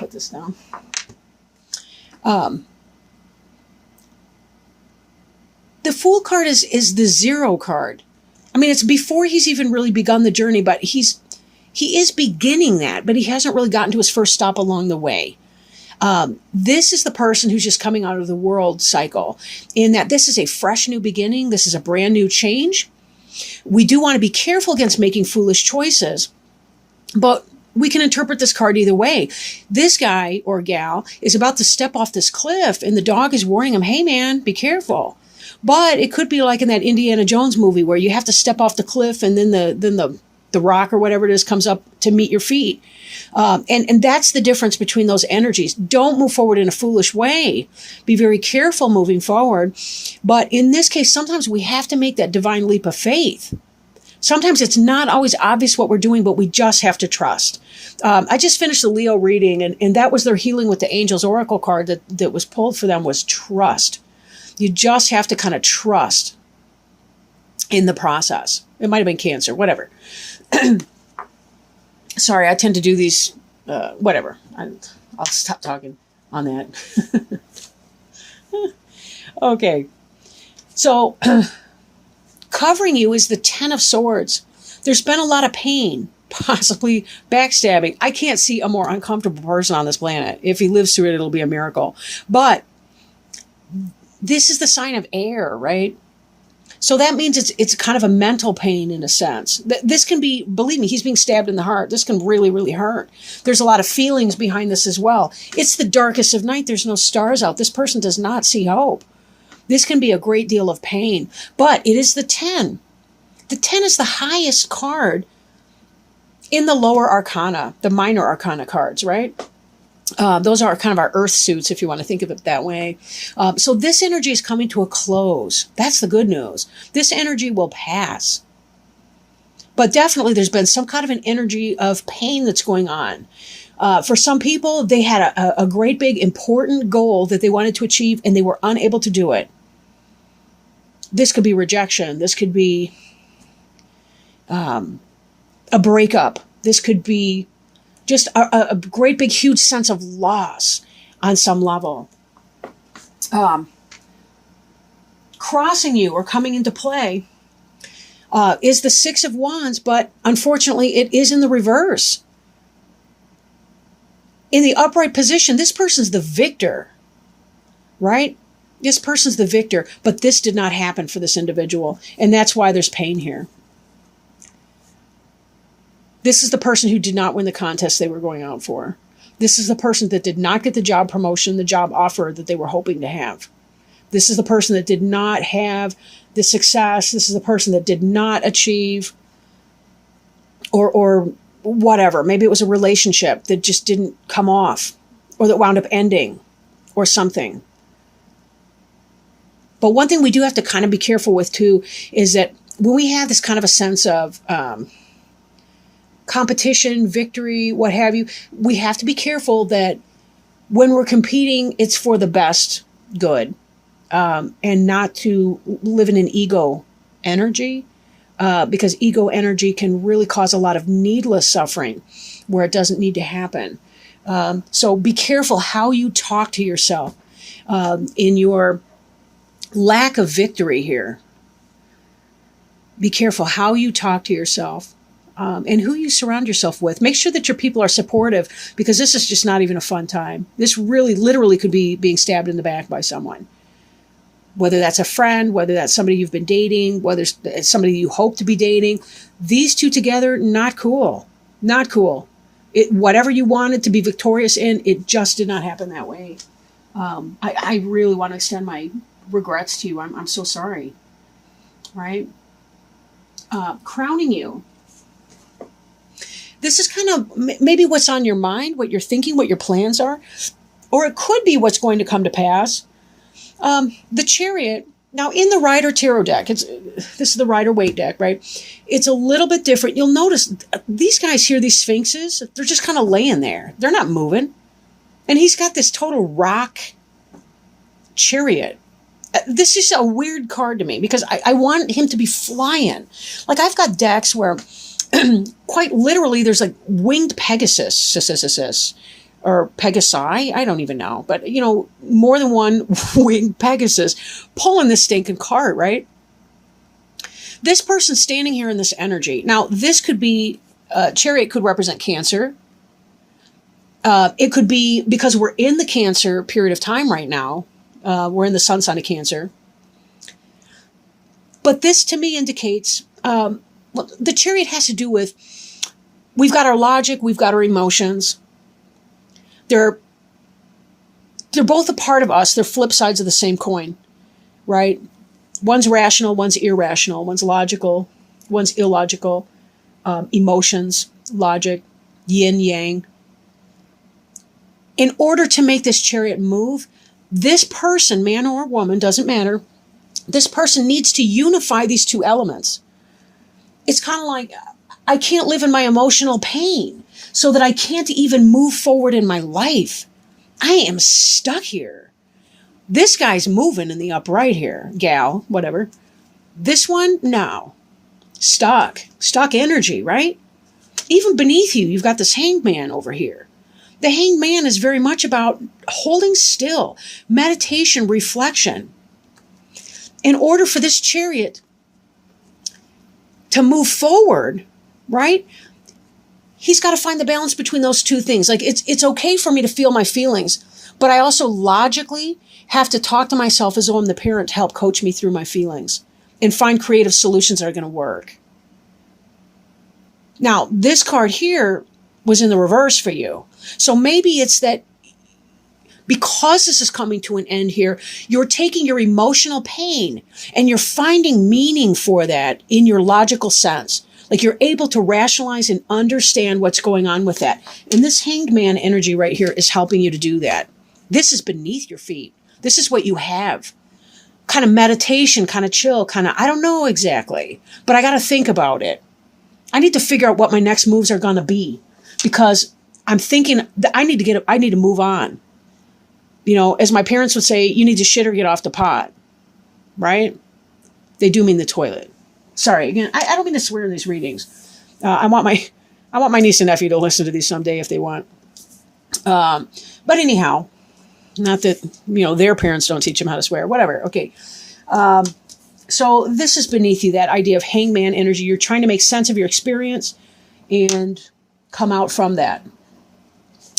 put this down. The Fool card is the 0 card. I mean, it's before he's even really begun the journey, but he is beginning that, but he hasn't really gotten to his first stop along the way. This is the person who's just coming out of the world cycle, in that this is a fresh new beginning. This is a brand new change. We do want to be careful against making foolish choices, but we can interpret this card either way. This guy or gal is about to step off this cliff, and the dog is warning him, hey man, be careful. But it could be like in that Indiana Jones movie where you have to step off the cliff and then the rock or whatever it is comes up to meet your feet. And that's the difference between those energies. Don't move forward in a foolish way. Be very careful moving forward. But in this case, sometimes we have to make that divine leap of faith. Sometimes it's not always obvious what we're doing, but we just have to trust. I just finished the Leo reading, and that was their Healing with the Angels Oracle card that was pulled for them, was trust. You just have to kind of trust in the process. It might have been Cancer, whatever. Sorry, I tend to do these, whatever. I'll stop talking on that. Okay. So, covering you is the 10 of Swords. There's been a lot of pain, possibly backstabbing. I can't see a more uncomfortable person on this planet. If he lives through it, it'll be a miracle. But this is the sign of air, right? So that means it's kind of a mental pain in a sense. This can be, believe me, he's being stabbed in the heart. This can really, really hurt. There's a lot of feelings behind this as well. It's the darkest of night. There's no stars out. This person does not see hope. This can be a great deal of pain, but it is the 10. The 10 is the highest card in the lower arcana, the minor arcana cards, right? Those are kind of our earth suits, if you want to think of it that way. So this energy is coming to a close. That's the good news. This energy will pass. But definitely there's been some kind of an energy of pain that's going on. For some people, they had a great big important goal that they wanted to achieve and they were unable to do it. This could be rejection. This could be a breakup. This could be just a great big huge sense of loss on some level. Crossing you or coming into play is the 6 of Wands, but unfortunately it is in the reverse. In the upright position, this person's the victor, right? This person's the victor, but this did not happen for this individual, and that's why there's pain here. This is the person who did not win the contest they were going out for. This is the person that did not get the job promotion, the job offer that they were hoping to have. This is the person that did not have the success. This is the person that did not achieve or whatever. Maybe it was a relationship that just didn't come off or that wound up ending or something. But one thing we do have to kind of be careful with too is that when we have this kind of a sense of competition, victory, what have you, we have to be careful that when we're competing, it's for the best good, and not to live in an ego energy, because ego energy can really cause a lot of needless suffering where it doesn't need to happen. So be careful how you talk to yourself in your lack of victory here. Be careful how you talk to yourself. And who you surround yourself with. Make sure that your people are supportive, because this is just not even a fun time. This really literally could be being stabbed in the back by someone. Whether that's a friend, whether that's somebody you've been dating, whether it's somebody you hope to be dating. These two together, not cool. Not cool. Whatever you wanted to be victorious in, it just did not happen that way. I really want to extend my regrets to you. I'm so sorry. Right? Crowning you. This is kind of maybe what's on your mind, what you're thinking, what your plans are, or it could be what's going to come to pass. The Chariot, now in the Rider Tarot deck, this is the Rider-Waite deck, right? It's a little bit different. You'll notice these guys here, these Sphinxes, they're just kind of laying there. They're not moving. And he's got this total rock chariot. This is a weird card to me because I want him to be flying. Like I've got decks where quite literally there's like winged Pegasus or Pegasi, I don't even know, but more than one winged Pegasus pulling this stinking cart, right? This person standing here in this energy. Now, this could be, Chariot could represent Cancer. It could be because we're in the Cancer period of time right now. We're in the sun sign of Cancer. But this to me indicates, the Chariot has to do with, we've got our logic, we've got our emotions. They're both a part of us. They're flip sides of the same coin, right? One's rational, one's irrational, one's logical, one's illogical. Emotions, logic, yin, yang. In order to make this Chariot move, this person, man or woman, doesn't matter, this person needs to unify these two elements. It's kind of like, I can't live in my emotional pain so that I can't even move forward in my life. I am stuck here. This guy's moving in the upright here, gal, whatever. This one, no. Stuck energy, right? Even beneath you, you've got this Hanged Man over here. The Hanged Man is very much about holding still, meditation, reflection. In order for this Chariot to move forward, right? He's got to find the balance between those two things. Like, it's okay for me to feel my feelings, but I also logically have to talk to myself as though I'm the parent to help coach me through my feelings and find creative solutions that are going to work. Now, this card here was in the reverse for you. So maybe it's that because this is coming to an end here, you're taking your emotional pain and you're finding meaning for that in your logical sense. Like, you're able to rationalize and understand what's going on with that. And this Hanged Man energy right here is helping you to do that. This is beneath your feet. This is what you have. Kind of meditation, kind of chill, kind of, I don't know exactly, but I got to think about it. I need to figure out what my next moves are going to be, because I'm thinking that I need to move on. As my parents would say, you need to shit or get off the pot, right? They do mean the toilet. Sorry, again, I don't mean to swear in these readings. I want my niece and nephew to listen to these someday if they want. But anyhow, not that, their parents don't teach them how to swear, whatever. Okay. So this is beneath you, that idea of Hanged Man energy. You're trying to make sense of your experience and come out from that.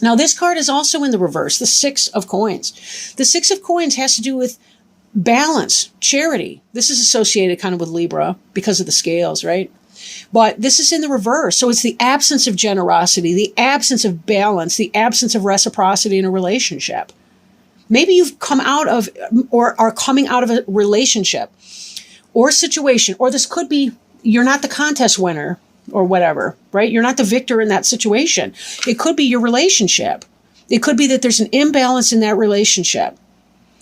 Now, this card is also in the reverse, the Six of Coins. The Six of Coins has to do with balance, charity. This is associated kind of with Libra because of the scales, right? But this is in the reverse. So it's the absence of generosity, the absence of balance, the absence of reciprocity in a relationship. Maybe you've come out of or are coming out of a relationship or situation, or this could be you're not the contest winner or whatever, right? You're not the victor in that situation. It could be your relationship. It could be that there's an imbalance in that relationship.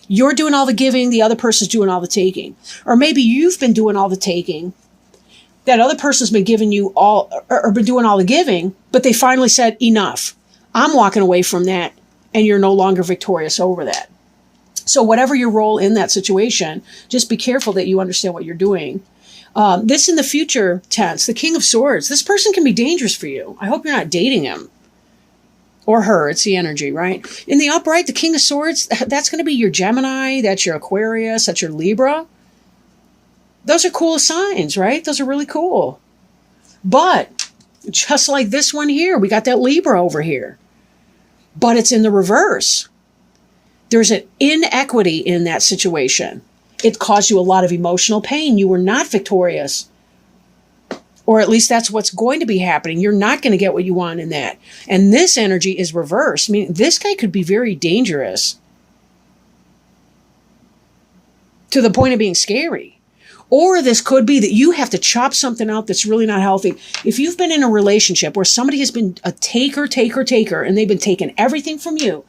You're doing all the giving, the other person's doing all the taking. Or maybe you've been doing all the taking, that other person's been giving you all, or been doing all the giving, but they finally said, enough. I'm walking away from that, and you're no longer victorious over that. So whatever your role in that situation, just be careful that you understand what you're doing. This in the future tense, the King of Swords, this person can be dangerous for you. I hope you're not dating him. Or her, it's the energy, right? In the upright, the King of Swords, that's going to be your Gemini, that's your Aquarius, that's your Libra. Those are cool signs, right? Those are really cool. But just like this one here, we got that Libra over here. But it's in the reverse. There's an inequity in that situation. It caused you a lot of emotional pain. You were not victorious. Or at least that's what's going to be happening. You're not going to get what you want in that. And this energy is reversed. I mean, this guy could be very dangerous to the point of being scary. Or this could be that you have to chop something out that's really not healthy. If you've been in a relationship where somebody has been a taker, and they've been taking everything from you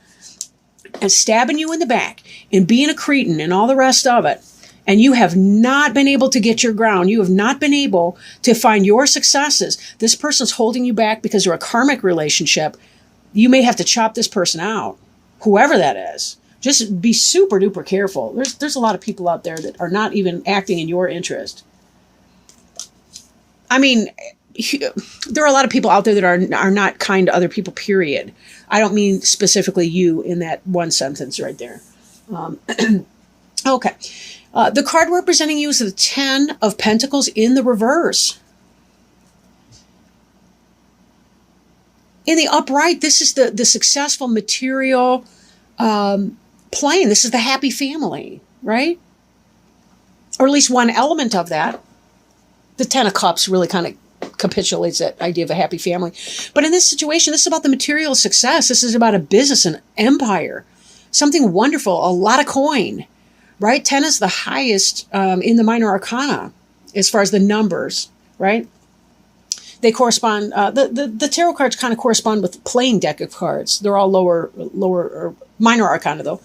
and stabbing you in the back and being a cretin and all the rest of it, and you have not been able to get your ground, you have not been able to find your successes, this person's holding you back because they're a karmic relationship, you may have to chop this person out, whoever that is. Just be super duper careful. There's a lot of people out there that are not even acting in your interest. I mean, there are a lot of people out there that are not kind to other people, period. I don't mean specifically you in that one sentence right there. Okay. The card representing you is the 10 of Pentacles in the reverse. In the upright, this is the successful material plane. This is the happy family, right? Or at least one element of that. The 10 of Cups really kind of capitulates that idea of a happy family. But in this situation, this is about the material success. This is about a business, an empire, something wonderful, a lot of coin, right? 10 is the highest in the minor arcana as far as the numbers, right? They correspond, the tarot cards kind of correspond with the playing deck of cards. They're all lower or minor arcana though.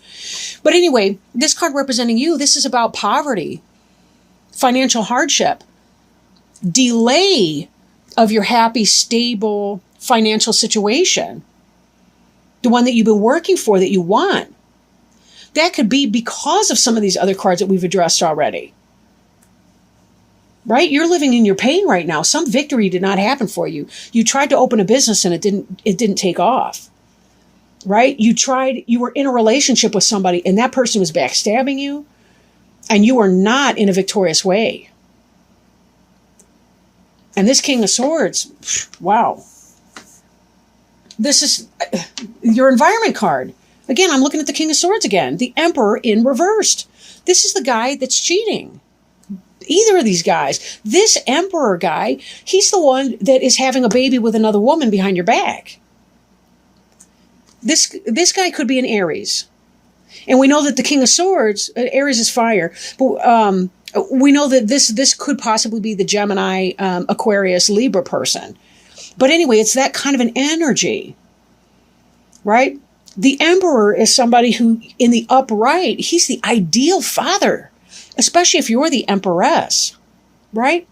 But anyway, this card representing you, this is about poverty, financial hardship, delay of your happy, stable financial situation, the one that you've been working for, that you want. That could be because of some of these other cards that we've addressed already. Right? You're living in your pain right now. Some victory did not happen for you. You tried to open a business and it didn't take off. Right? You were in a relationship with somebody and that person was backstabbing you and you were not in a victorious way. And this King of Swords, wow. This is your environment card. Again, I'm looking at the King of Swords again. The Emperor in reversed. This is the guy that's cheating. Either of these guys. This Emperor guy, he's the one that is having a baby with another woman behind your back. This guy could be an Aries. And we know that the King of Swords, Aries is fire, but we know that this could possibly be the Gemini, Aquarius, Libra person. But anyway, it's that kind of an energy, right? The Emperor is somebody who, in the upright, he's the ideal father, especially if you're the Empress, right?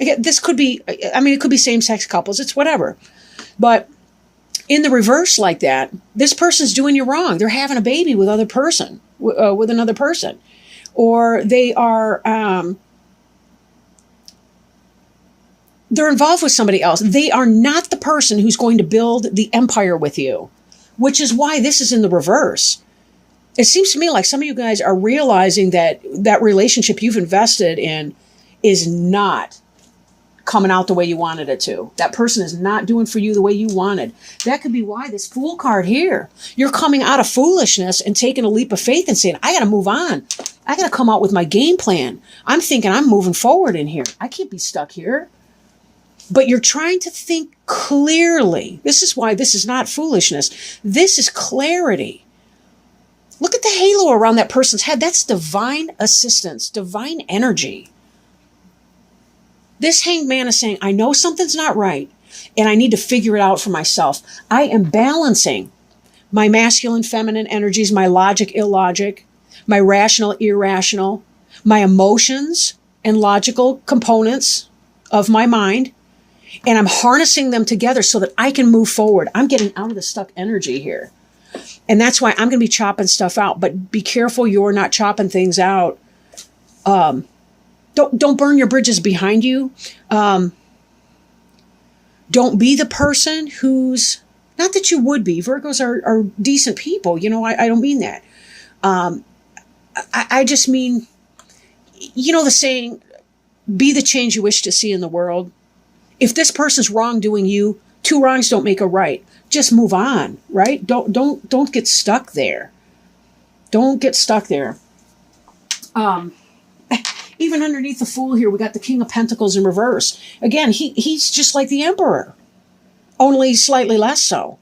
Again, this could be, I mean, it could be same-sex couples, it's whatever. But in the reverse like that, this person's doing you wrong. They're having a baby with another person. Or they are, they're involved with somebody else. They are not the person who's going to build the empire with you, which is why this is in the reverse. It seems to me like some of you guys are realizing that that relationship you've invested in is not coming out the way you wanted it to. That person is not doing for you the way you wanted. That could be why this Fool card here. You're coming out of foolishness and taking a leap of faith and saying, I got to move on. I got to come out with my game plan. I'm thinking I'm moving forward in here. I can't be stuck here. But you're trying to think clearly. This is why this is not foolishness. This is clarity. Look at the halo around that person's head. That's divine assistance, divine energy. This Hanged Man is saying, I know something's not right, and I need to figure it out for myself. I am balancing my masculine, feminine energies, my logic, illogic, my rational, irrational, my emotions and logical components of my mind, and I'm harnessing them together so that I can move forward. I'm getting out of the stuck energy here. And that's why I'm going to be chopping stuff out. But be careful you're not chopping things out. Don't burn your bridges behind you. Don't be the person who's, not that you would be. Virgos are decent people. You know, I don't mean that. I just mean, you know the saying, be the change you wish to see in the world. If this person's wrongdoing you, two wrongs don't make a right. Just move on, right? Don't get stuck there. Don't get stuck there. Even underneath the Fool here, we got the King of Pentacles in reverse. Again, he's just like the Emperor, only slightly less so.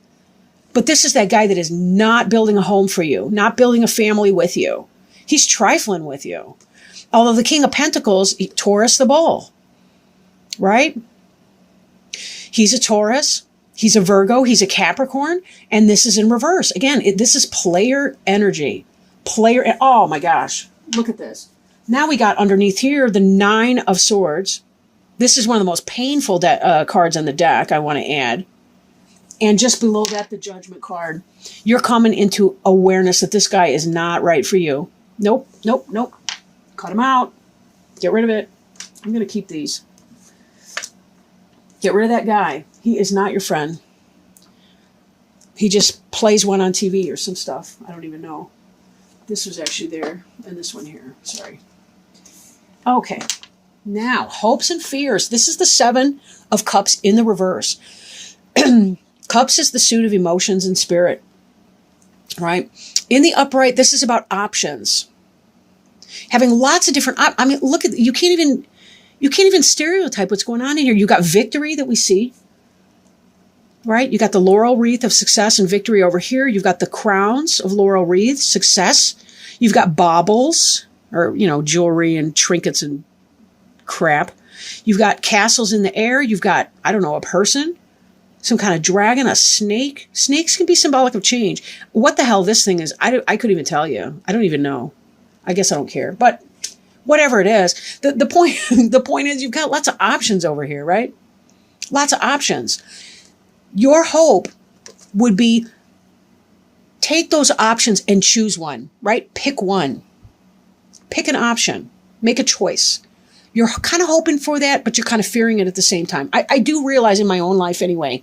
But this is that guy that is not building a home for you, not building a family with you. He's trifling with you. Although the King of Pentacles, Taurus the bull, right? He's a Taurus. He's a Virgo. He's a Capricorn. And this is in reverse. Again, this is player energy. Oh my gosh. Look at this. Now we got underneath here the 9 of Swords. This is one of the most painful cards on the deck, I want to add. And just below that, the Judgment card. You're coming into awareness that this guy is not right for you. Nope. Cut him out. Get rid of it. I'm going to keep these. Get rid of that guy. He is not your friend. He just plays one on TV or some stuff. I don't even know. This was actually there, and this one here. Sorry. Okay. Now, hopes and fears. This is the 7 of Cups in the reverse. Cups is the suit of emotions and spirit, right? In the upright, this is about options. Having lots of different, I mean, look at, you can't even stereotype what's going on in here. You got victory that we see, right? You got the laurel wreath of success and victory over here. You've got the crowns of laurel wreath, success. You've got baubles, or, jewelry and trinkets and crap. You've got castles in the air. You've got, I don't know, a person, some kind of dragon, a snake. Snakes can be symbolic of change. What the hell this thing is, I couldn't even tell you. I don't even know. I guess I don't care. But whatever it is, the point the point is you've got lots of options over here, right? Lots of options. Your hope would be take those options and choose one, right? Pick one. Pick an option. Make a choice. You're kind of hoping for that, but you're kind of fearing it at the same time. I do realize in my own life anyway,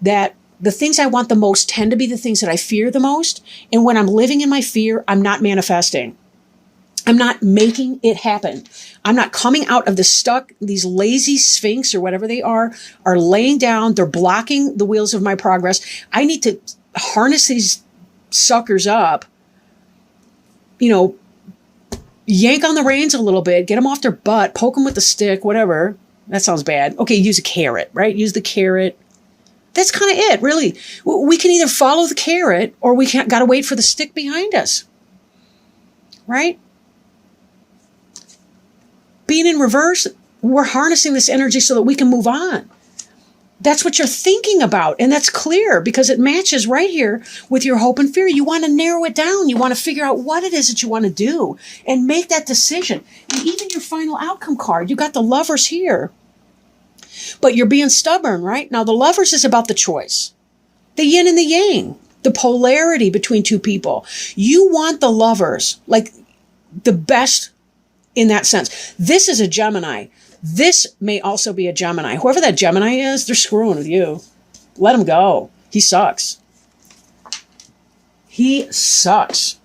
that the things I want the most tend to be the things that I fear the most. And when I'm living in my fear, I'm not manifesting. I'm not making it happen. I'm not coming out of the stuck, these lazy sphinx or whatever they are laying down. They're blocking the wheels of my progress. I need to harness these suckers up, yank on the reins a little bit, get them off their butt, poke them with the stick, whatever. That sounds bad. Okay, use a carrot, right? Use the carrot. That's kind of it, really. We can either follow the carrot or we got to wait for the stick behind us, right? Being in reverse, we're harnessing this energy so that we can move on. That's what you're thinking about. And that's clear because it matches right here with your hope and fear. You want to narrow it down. You want to figure out what it is that you want to do and make that decision. And even your final outcome card, you got the Lovers here. But you're being stubborn, right? Now, the Lovers is about the choice. The yin and the yang. The polarity between two people. You want the Lovers, like the best in that sense. This is a Gemini. This may also be a Gemini. Whoever that Gemini is, they're screwing with you. Let him go. He sucks. He sucks.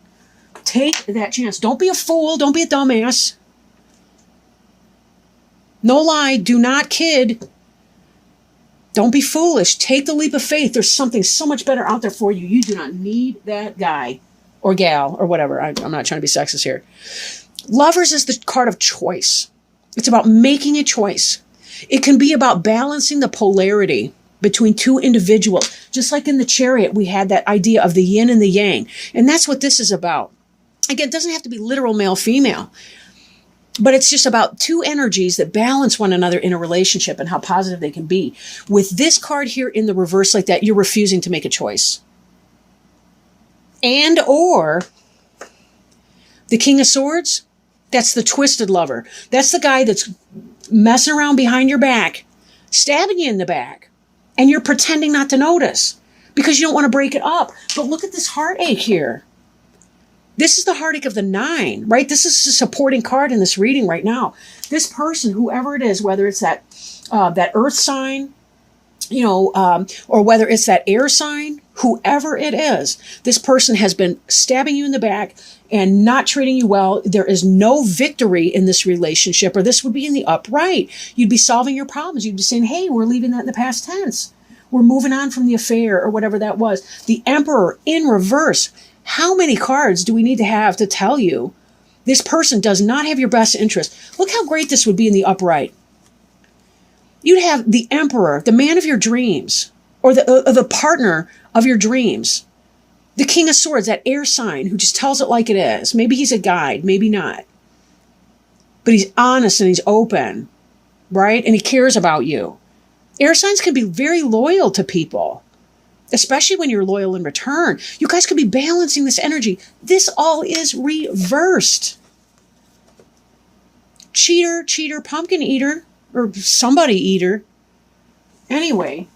Take that chance. Don't be a fool. Don't be a dumbass. No lie. Do not kid. Don't be foolish. Take the leap of faith. There's something so much better out there for you. You do not need that guy or gal or whatever. I'm not trying to be sexist here. Lovers is the card of choice. It's about making a choice. It can be about balancing the polarity between two individuals. Just like in the Chariot, we had that idea of the yin and the yang. And that's what this is about. Again, it doesn't have to be literal male-female. But it's just about two energies that balance one another in a relationship and how positive they can be. With this card here in the reverse like that, you're refusing to make a choice. And or the King of Swords, that's the twisted lover. That's the guy that's messing around behind your back, stabbing you in the back, and you're pretending not to notice because you don't want to break it up. But look at this heartache here. This is the heartache of the 9, right? This is a supporting card in this reading right now. This person, whoever it is, whether it's that earth sign, or whether it's that air sign, whoever it is, this person has been stabbing you in the back and not treating you well. There is no victory in this relationship, or this would be in the upright. You'd be solving your problems. You'd be saying, hey, we're leaving that in the past tense. We're moving on from the affair or whatever that was. The Emperor in reverse. How many cards do we need to have to tell you this person does not have your best interest? Look how great this would be in the upright. You'd have the Emperor, the man of your dreams, or the partner of your dreams. The King of Swords, that air sign who just tells it like it is. Maybe he's a guide, maybe not. But he's honest and he's open, right? And he cares about you. Air signs can be very loyal to people, especially when you're loyal in return. You guys could be balancing this energy. This all is reversed. Cheater, pumpkin eater, or somebody eater. Anyway,